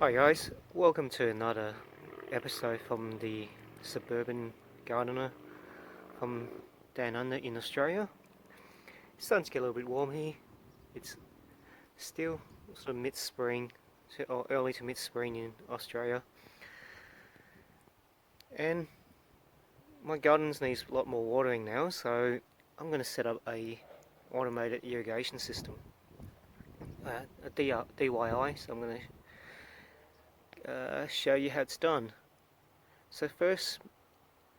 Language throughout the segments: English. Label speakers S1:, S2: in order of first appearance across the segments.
S1: Hi guys, welcome to another episode from the suburban gardener from down under in Australia. It's starting to get a little bit warm here. It's still sort of mid-spring or early to mid-spring in Australia, and my gardens needs a lot more watering now, so I'm going to set up a automated irrigation system, a DIY. So I'm going to show you how it's done. So first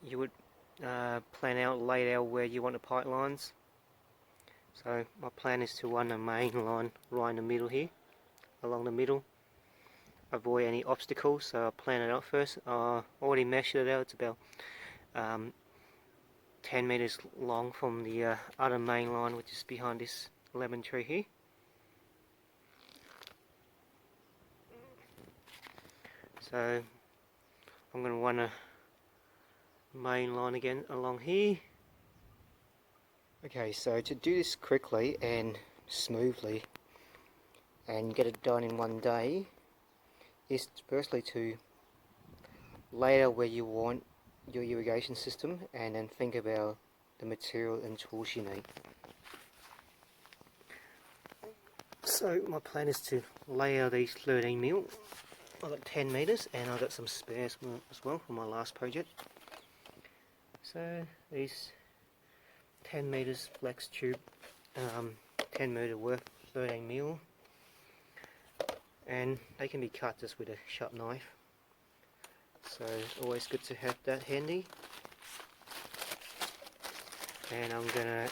S1: you would lay out where you want the pipelines. So my plan is to run a main line right in the middle here, along the middle. Avoid any obstacles, so I'll plan it out first. I already measured it out. It's about 10 meters long from the other main line, which is behind this lemon tree here. So I'm going to run a main line again along here. Okay, so to do this quickly and smoothly and get it done in one day is firstly to lay out where you want your irrigation system and then think about the material and tools you need. So my plan is to lay out these 13 mil. I've got 10 meters and I've got some spares as well from my last project. So these 10 meters flex tube, 10 meter worth, 13 mil, and they can be cut just with a sharp knife, so always good to have that handy. And I'm gonna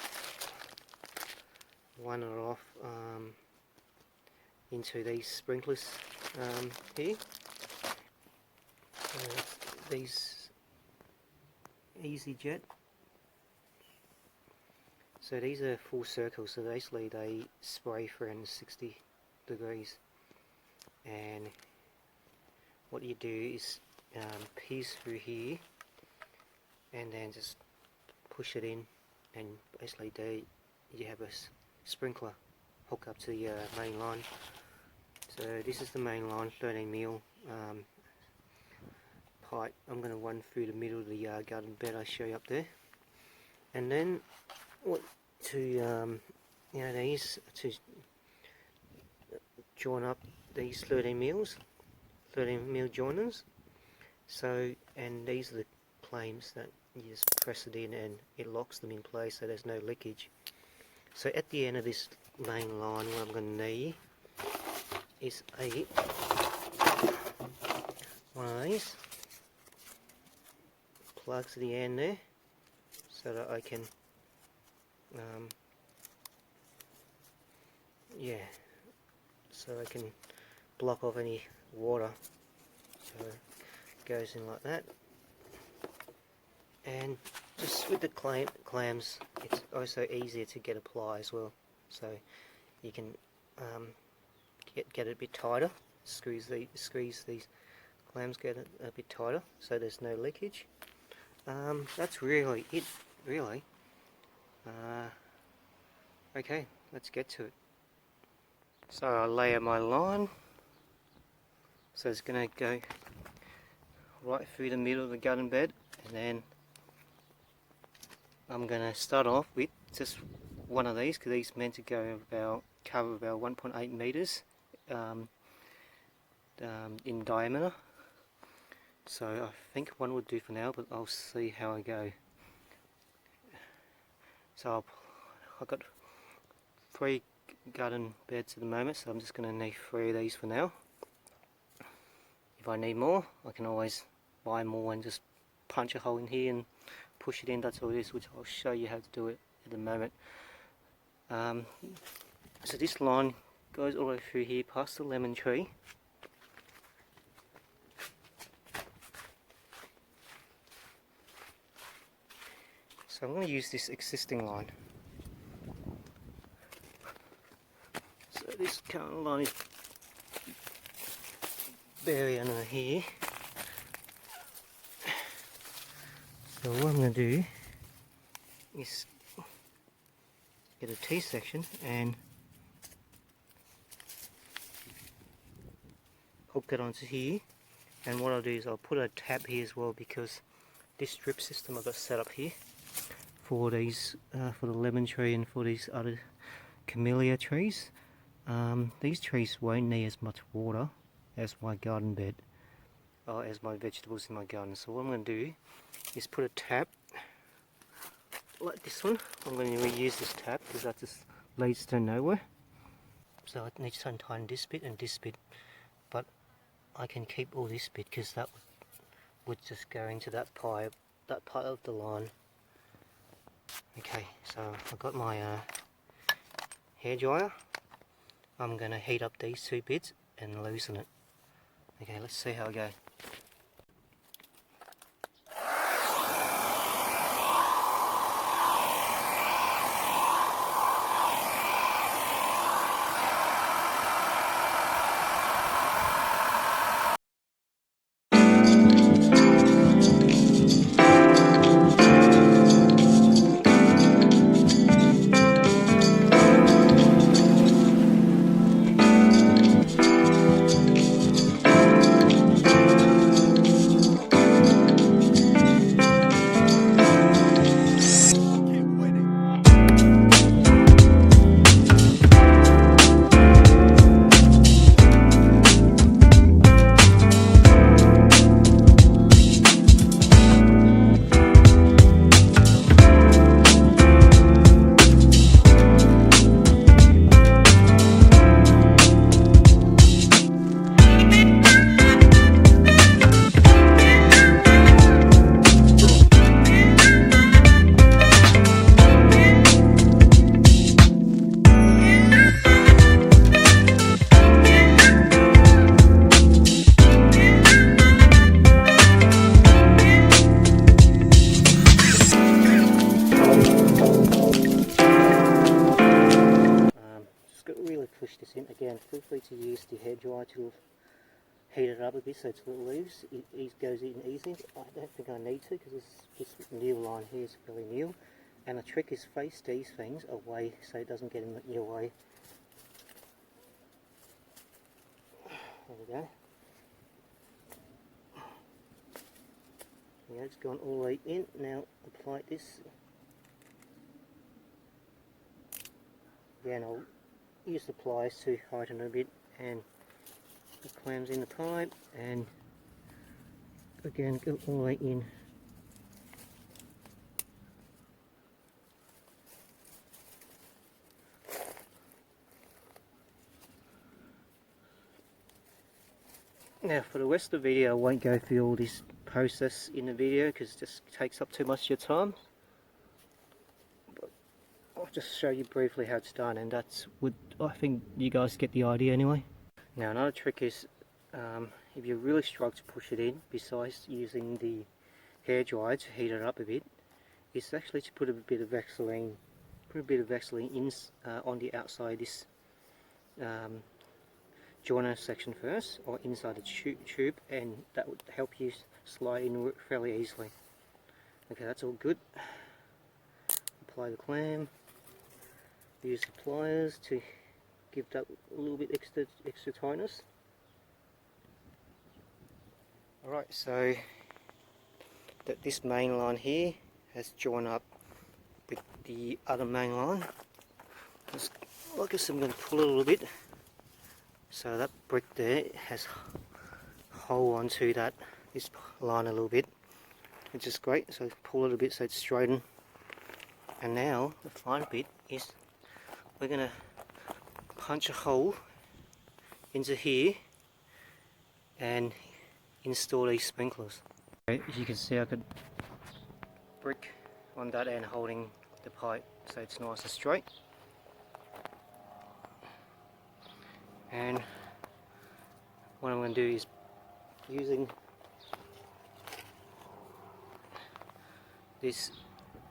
S1: run it off into these sprinklers here. These Eze Jet. So these are full circles, so basically they spray 360 degrees, and what you do is piece through here and then just push it in, and basically you have a sprinkler hook up to the main line. So this is the main line, 13 mil pipe. I'm going to run through the middle of the garden bed I show you up there, and then these to join up these 13 mil joiners. So, and these are the claims that you just press it in and it locks them in place, so there's no leakage. So at the end of this main line, what I'm going to need is one of these plugs at the end there, so that I can so I can block off any water. So it goes in like that, and just with the clams it's also easier to get apply as well, so you can get it a bit tighter, squeeze these clams, get it a bit tighter so there's no leakage. That's really it, really. Okay, let's get to it. So I lay out my line, so it's going to go right through the middle of the garden bed, and then I'm going to start off with just one of these, because these are meant to cover about 1.8 meters in diameter. So I think one would do for now, but I'll see how I go. So I've got 3 garden beds at the moment, so I'm just going to need 3 of these for now. If I need more, I can always buy more and just punch a hole in here and push it in. That's all it is, which I'll show you how to do it at the moment. So this line goes all the way through here past the lemon tree. So I'm going to use this existing line. So this current line is buried under here. So what I'm going to do is get a T-section and hook hook it onto here, and what I'll do is I'll put a tab here as well, because this drip system I've got set up here for these, for the lemon tree and for these other camellia trees. These trees won't need as much water as my garden bed, or as my vegetables in my garden. So what I'm going to do is put a tap like this one. I'm going to reuse this tap because that just leads to nowhere. So it needs to untie this bit and this bit, but I can keep all this bit because that would just go into that pipe, that part of the line. Okay, so I've got my hairdryer. I'm going to heat up these two bits and loosen it. Okay, let's see how I go. Push this in again. Feel free to use the hairdryer to heat it up a bit so it's a little loose. It goes in easy. I don't think I need to because this new line here is fairly new. And the trick is face these things away so it doesn't get in your way. There we go. Yeah, it's gone all the way in. Now apply this. Again, I'll use the pliers to heighten a bit, and it clams in the pipe, and again go all the way in. Now for the rest of the video I won't go through all this process in the video because it just takes up too much of your time. I'll just show you briefly how it's done, and that's what I think you guys get the idea anyway. Now another trick is if you really struggle to push it in, besides using the hairdryer to heat it up a bit, is actually to put a bit of Vaseline, in on the outside this joiner section first, or inside the tube, and that would help you slide in fairly easily. Okay, that's all good. Apply the clam. Use the pliers to give that a little bit extra tightness. Alright, so that this main line here has joined up with the other main line. Like I said, I'm going to pull it a little bit so that brick there has hold onto this line a little bit, which is great. So pull it a bit so it's straightened. And now the final bit is we're going to punch a hole into here and install these sprinklers. As you can see, I could brick on that end holding the pipe so it's nice and straight. And what I'm going to do is, using this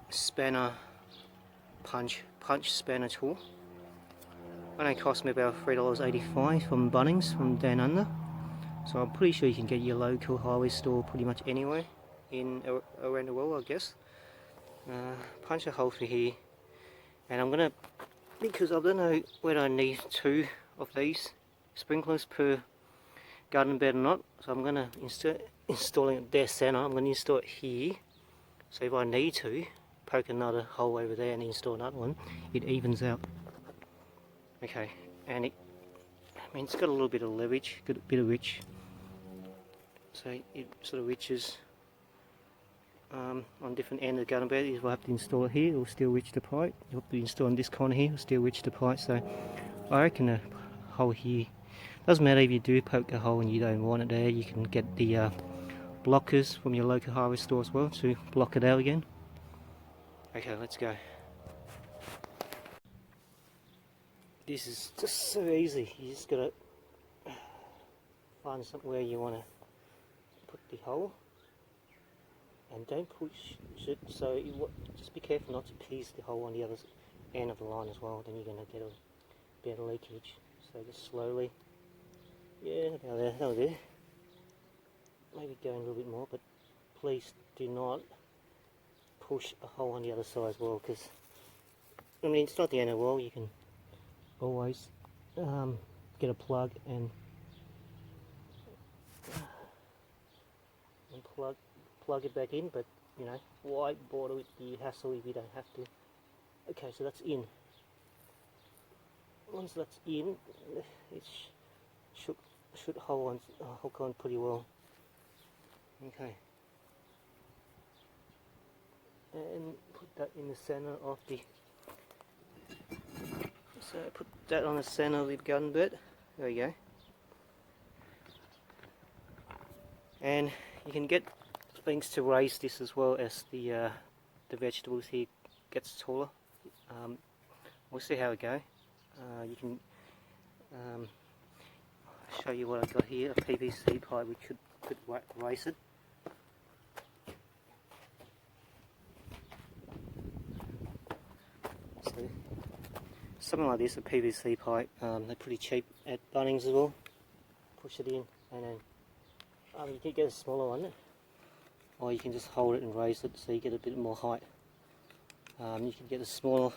S1: spanner punch spanner tool. It cost me about $3.85 from Bunnings, from down under. So I'm pretty sure you can get your local highway store pretty much anywhere around the world, I guess. Punch a hole through here, and I'm gonna, because I don't know whether I need 2 of these sprinklers per garden bed or not. So I'm going to installing it dead center. I'm going to install it here. So if I need to poke another hole over there and install another one, it evens out. Okay, and it's got a little bit of leverage, got a bit of reach. So it sort of reaches on different end of the garden bed. If I have to install it here, it will still reach the pipe. You have to install on this corner here, it will still reach the pipe. So I reckon a hole here. Doesn't matter if you do poke a hole and you don't want it there. You can get the blockers from your local hardware store as well to block it out again. Okay, let's go. This is just so easy. You just gotta find somewhere you want to put the hole, and don't push it. So just be careful not to pierce the hole on the other end of the line as well. Then you're gonna get a bit of leakage. So just slowly. Yeah, about there. That'll do. Maybe go in a little bit more, but please do not push a hole on the other side as well, because I mean it's not the end of the world. You can always get a plug and plug it back in, but you know, why bother with the hassle if you don't have to? Okay, so that's in. Once that's in, it should hook on pretty well. Okay, and put that in the center of the. So put that on the center of the garden bed. There we go. And you can get things to raise this as well as the vegetables here gets taller. We'll see how it goes. You can show you what I've got here, a PVC pipe which could raise it. So something like this, a PVC pipe, they're pretty cheap at Bunnings as well. Push it in, and then you can get a smaller one, or you can just hold it and raise it so you get a bit more height. You can get a smaller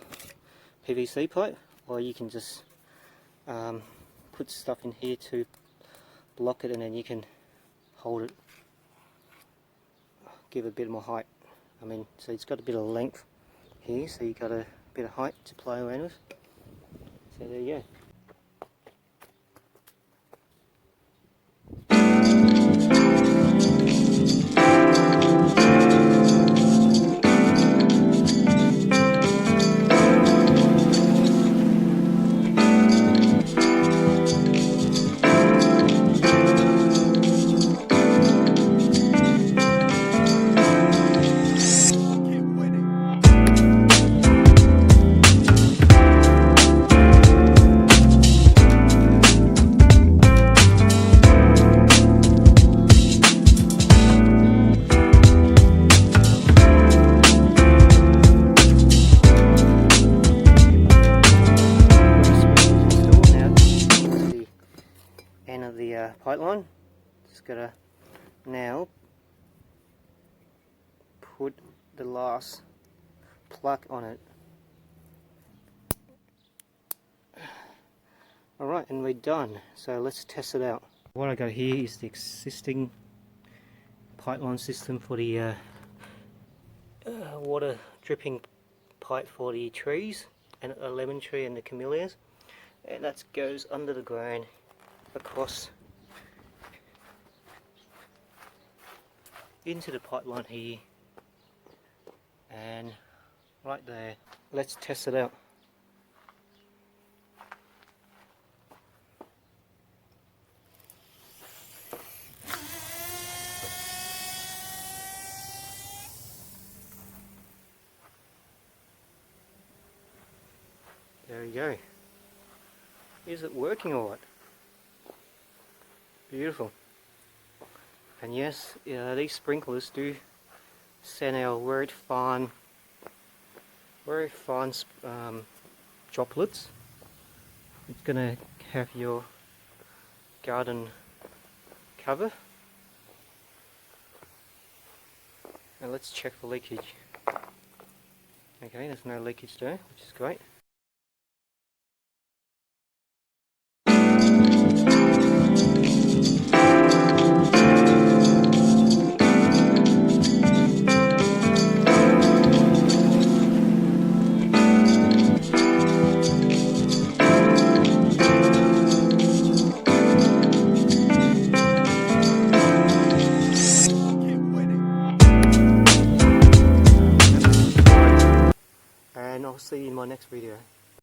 S1: PVC pipe, or you can just put stuff in here to block it, and then you can hold it, give it a bit more height. I mean, so it's got a bit of length here, so you got a bit of height to play around with. So there you go. Pipeline. Just gotta now put the last plug on it. Alright, and we're done. So let's test it out. What I got here is the existing pipeline system for the water dripping pipe for the trees, and a lemon tree and the camellias, and that goes under the ground across into the pipeline here and right there. Let's test it out. There you go. Is it working alright? Beautiful. And yes, these sprinklers do send out very fine droplets. It's gonna have your garden cover. And let's check for leakage. Okay, there's no leakage there, which is great. I'll see you in my next video.